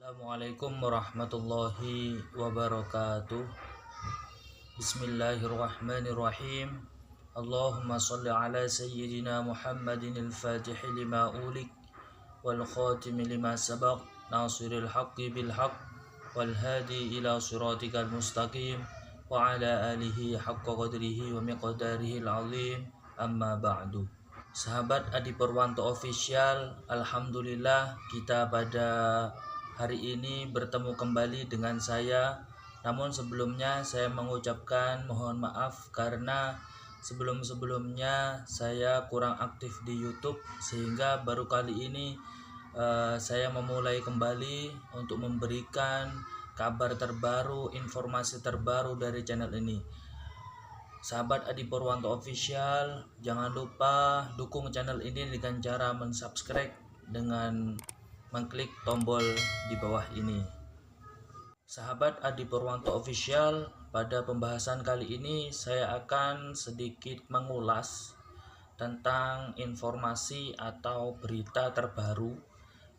Assalamualaikum warahmatullahi wabarakatuh. Bismillahirrahmanirrahim. Allahumma salli ala sayyidina Muhammadin al-Fatih lima ulik wal khatim lima sabaq nasiril haqqi bil haqq wal hadi ila siratikal mustaqim wa ala alihi haqqa qadrihi wa miqdarihi al-azim. Amma ba'du. Sahabat Adi Purwanto Official, alhamdulillah kita pada hari ini bertemu kembali dengan saya. Namun sebelumnya saya mengucapkan mohon maaf karena sebelum-sebelumnya saya kurang aktif di YouTube, sehingga baru kali ini saya memulai kembali untuk memberikan kabar terbaru, informasi terbaru dari channel ini. Sahabat Adi Purwanto Official, jangan lupa dukung channel ini dengan cara mensubscribe dengan mengklik tombol di bawah ini. Sahabat Adi Purwanto Official, pada pembahasan kali ini saya akan sedikit mengulas tentang informasi atau berita terbaru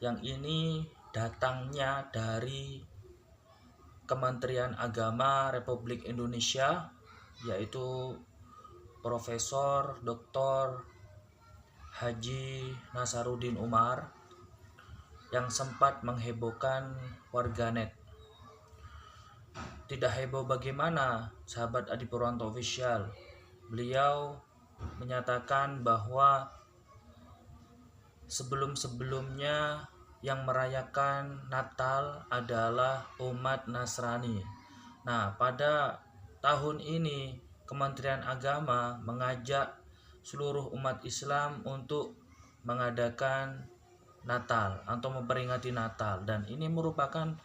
yang ini datangnya dari Kementerian Agama Republik Indonesia, yaitu Profesor Dr. Haji Nasaruddin Umar, yang sempat menghebohkan warganet. Tidak heboh bagaimana, sahabat Adi Purwanto Official? Beliau menyatakan bahwa sebelum-sebelumnya yang merayakan Natal adalah umat Nasrani. Nah, pada tahun ini Kementerian Agama mengajak seluruh umat Islam untuk mengadakan Natal atau memperingati Natal, dan ini merupakan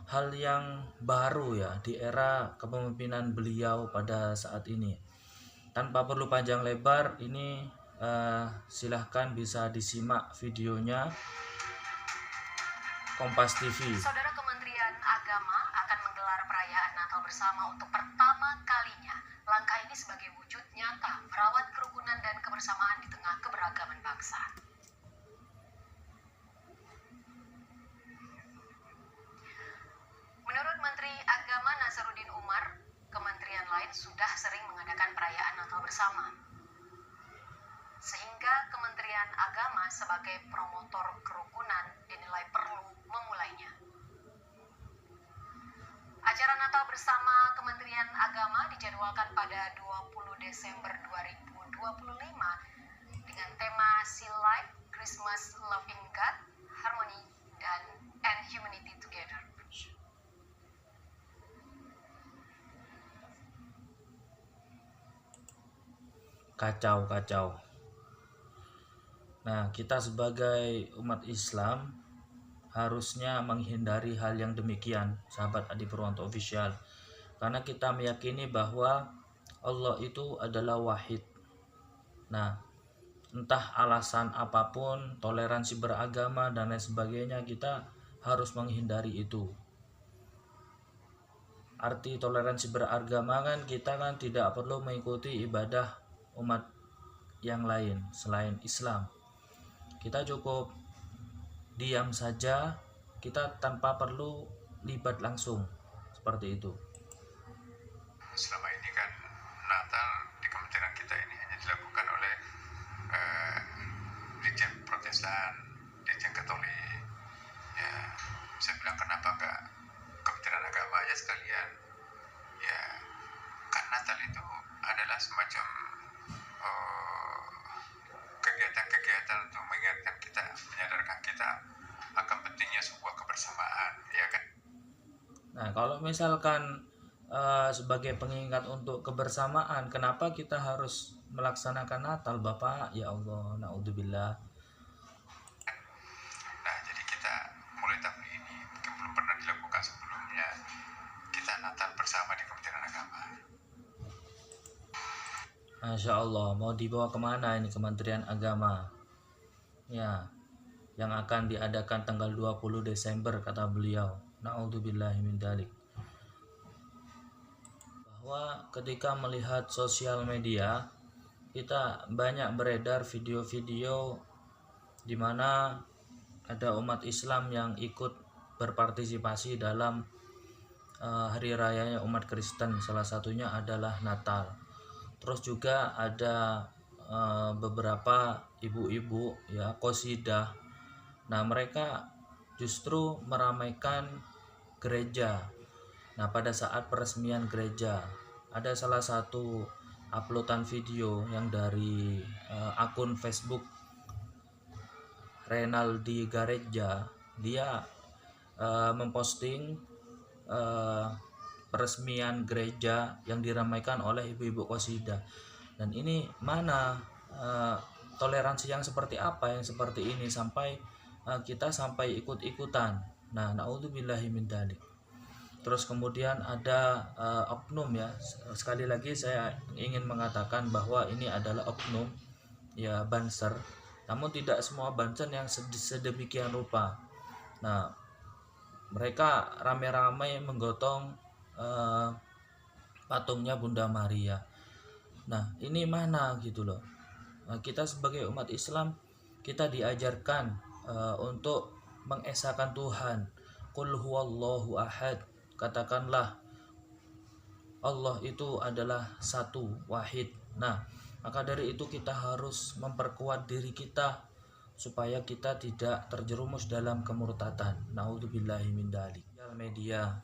hal yang baru ya di era kepemimpinan beliau pada saat ini. Tanpa perlu panjang lebar, ini silahkan bisa disimak videonya Kompas TV. Saudara, Kementerian Agama akan menggelar perayaan Natal bersama untuk pertama kalinya. Langkah ini sebagai wujud nyata merawat kerukunan dan kebersamaan di tengah keberagaman bangsa. Menurut Menteri Agama Nasaruddin Umar, kementerian lain sudah sering mengadakan perayaan Natal bersama. Sehingga Kementerian Agama sebagai promotor kerukunan dinilai perlu memulainya. Acara Natal bersama Kementerian Agama dijadwalkan pada 20 Desember 2025 dengan tema Seal Life, Christmas, Loving God, Harmony, and Humanity Together. Kacau. Nah, kita sebagai umat Islam harusnya menghindari hal yang demikian, sahabat Adi Purwanto Official, karena kita meyakini bahwa Allah itu adalah wahid. Nah, entah alasan apapun, toleransi beragama dan lain sebagainya, kita harus menghindari itu. Arti toleransi beragama kan kita kan tidak perlu mengikuti ibadah umat yang lain selain Islam. Kita cukup diam saja, kita tanpa perlu libat langsung, seperti itu. Selama ini kan Natal di kementerian kita ini hanya dilakukan oleh Dirjen Protestan, Dirjen Katolik. Ya, saya bilang kenapa enggak Kementerian Agama aja sekalian? Ya, kan Natal itu adalah semacam kegiatan-kegiatan untuk mengingatkan kita, menyadarkan kita akan pentingnya sebuah kebersamaan, ya kan? Nah, kalau misalkan sebagai pengingat untuk kebersamaan, kenapa kita harus melaksanakan Natal, Bapak? Ya Allah, naudzubillah. Nah, jadi kita mulai tahun ini, mungkin belum pernah dilakukan sebelumnya, kita Natal bersama di Kementerian Agama. Masya Allah, mau dibawa kemana ini Kementerian Agama? Ya, yang akan diadakan tanggal 20 Desember, kata beliau. Naudzubillahi min dzalik. Bahwa ketika melihat sosial media, kita banyak beredar video-video di mana ada umat Islam yang ikut berpartisipasi dalam hari rayanya umat Kristen, salah satunya adalah Natal. Terus juga ada beberapa ibu-ibu ya qosidah. Nah, mereka justru meramaikan gereja. Nah, pada saat peresmian gereja ada salah satu uploadan video yang dari akun Facebook Renaldi Gareja. Dia memposting peresmian gereja yang diramaikan oleh ibu-ibu qosidah. Dan ini mana toleransi yang seperti apa yang seperti ini sampai kita sampai ikut-ikutan. Nah, naudzubillahi min dzalik. Terus kemudian ada oknum ya. Sekali lagi saya ingin mengatakan bahwa ini adalah oknum ya, banser. Namun tidak semua banser yang sedemikian rupa. Nah, mereka rame-rame menggotong patungnya Bunda Maria. Nah, ini mana gitu loh. Nah, kita sebagai umat Islam kita diajarkan untuk mengesahkan Tuhan. Qul huwallahu ahad. Katakanlah Allah itu adalah satu, wahid. Nah, maka dari itu kita harus memperkuat diri kita supaya kita tidak terjerumus dalam kemurtatan. Naudzubillahi min dzalik. Media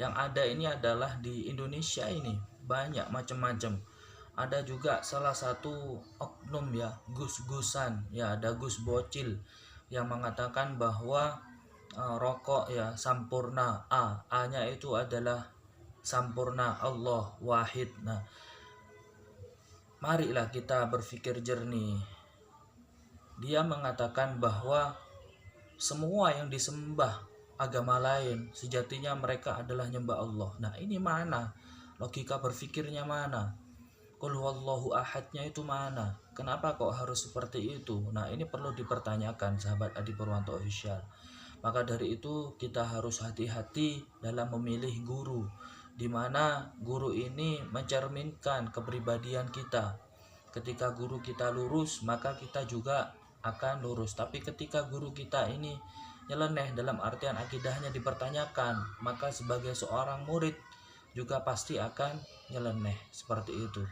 yang ada ini adalah di Indonesia ini banyak macam-macam. Ada juga salah satu oknum ya, gus-gusan ya, ada Gus Bocil yang mengatakan bahwa rokok ya sampurna, A-nya itu adalah sampurna, Allah wahid. Nah, marilah kita berpikir jernih. Dia mengatakan bahwa semua yang disembah agama lain sejatinya mereka adalah nyembah Allah. Nah, ini mana logika berpikirnya, mana qul huwallahu ahadnya itu mana? Kenapa kok harus seperti itu? Nah, ini perlu dipertanyakan sahabat Adi Purwanto Official. Maka dari itu kita harus hati-hati dalam memilih guru, di mana guru ini mencerminkan kepribadian kita. Ketika guru kita lurus, maka kita juga akan lurus. Tapi ketika guru kita ini nyeleneh, dalam artian akidahnya dipertanyakan, maka sebagai seorang murid juga pasti akan nyeleneh. Seperti itu.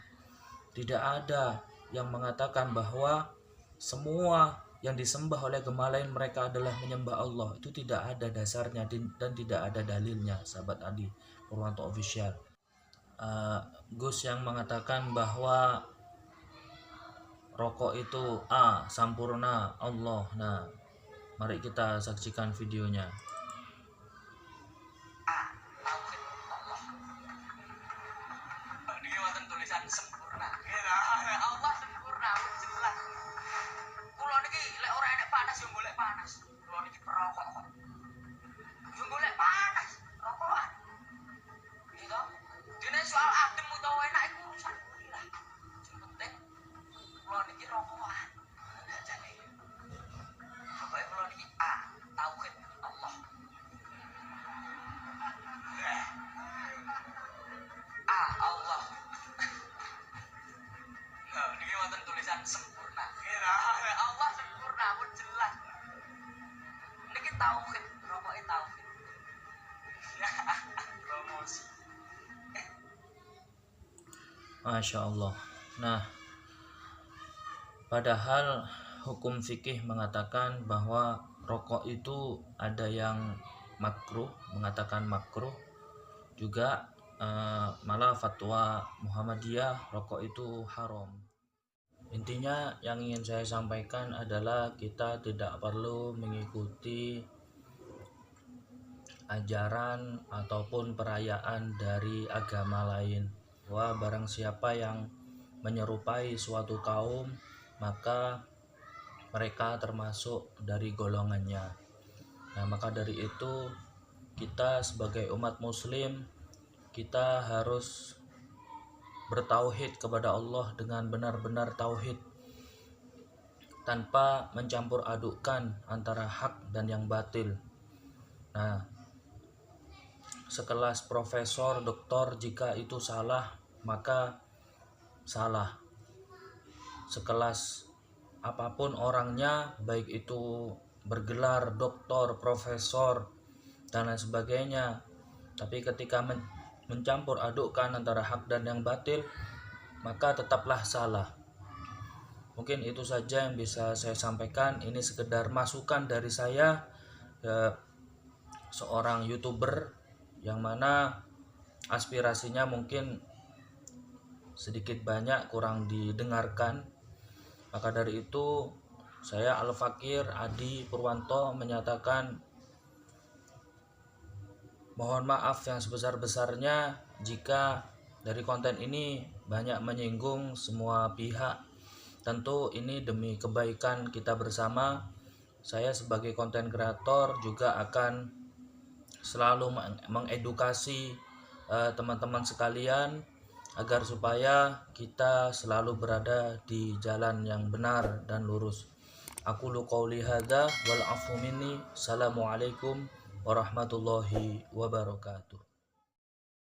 Tidak ada yang mengatakan bahwa semua yang disembah oleh agama lain mereka adalah menyembah Allah. Itu tidak ada dasarnya dan tidak ada dalilnya, sahabat Adi Purwanto Official. Gus yang mengatakan bahwa rokok itu sampurna Allah. Nah, mari kita saksikan videonya. Ini wonten tulisan sempurna. Allah sempurna, jelas. Kulo niki lek ora enek panas yo golek panas. Kulo niki perokok kok. Yo golek panas, rokokan. Gitu. Dene soal adem utawa enak iku urusan kuwi lah. Sing penting kulo niki rokokan. Jane. Pokoke kulo niki tauhid Allah. Allah. Nah, niki wonten tulisan sempurna. Allah sempurna, pun jelas. Niki tauhid, rokoke tauhid. Promosi. Masya Allah. Nah, padahal hukum fikih mengatakan bahwa rokok itu ada yang makruh, mengatakan makruh. Juga malah fatwa Muhammadiyah rokok itu haram. Intinya yang ingin saya sampaikan adalah kita tidak perlu mengikuti ajaran ataupun perayaan dari agama lain. Wah, barang siapa yang menyerupai suatu kaum, maka mereka termasuk dari golongannya. Nah, maka dari itu kita sebagai umat muslim, kita harus bertauhid kepada Allah dengan benar-benar tauhid, tanpa mencampur adukkan antara hak dan yang batil. Nah, sekelas profesor, doktor, jika itu salah, maka salah. Sekelas apapun orangnya, baik itu bergelar doktor, profesor, dan lain sebagainya. Tapi ketika mencampur adukkan antara hak dan yang batil, maka tetaplah salah. Mungkin itu saja yang bisa saya sampaikan. Ini sekedar masukan dari saya, seorang YouTuber yang mana aspirasinya mungkin sedikit banyak kurang didengarkan. Maka dari itu saya Al-Fakir Adi Purwanto menyatakan mohon maaf yang sebesar-besarnya jika dari konten ini banyak menyinggung semua pihak. Tentu ini demi kebaikan kita bersama. Saya sebagai konten kreator juga akan selalu mengedukasi teman-teman sekalian agar supaya kita selalu berada di jalan yang benar dan lurus. Aqulu qouli hadza wal afu minni. Assalamualaikum warahmatullahi wabarakatuh.